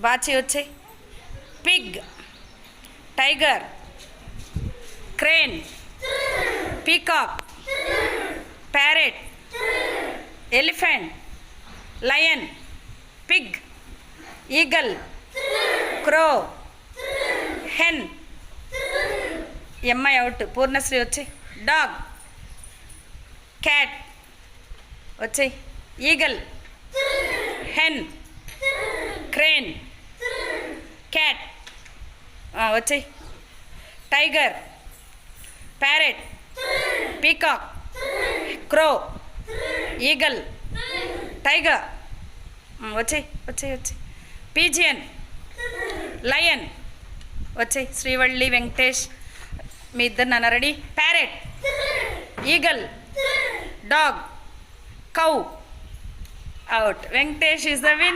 బాచి వచ్చాయి. Pig, tiger, crane, peacock, parrot, elephant, lion, pig, eagle, crow, hen. ఎంఐ out. Purnasri వచ్చి dog, cat వచ్చాయి. Eagle, hen, crane, cat వచ్చాయి. Tiger, parrot, peacock, crow, eagle, tiger వచ్చాయి వచ్చాయి వచ్చాయి. పీజియన్, లయన్ వచ్చాయి. శ్రీవల్లి, వెంకటేష్ మీ ఇద్దరు నాన్న ready. Parrot, eagle, dog, cow out. Venkatesh is the win.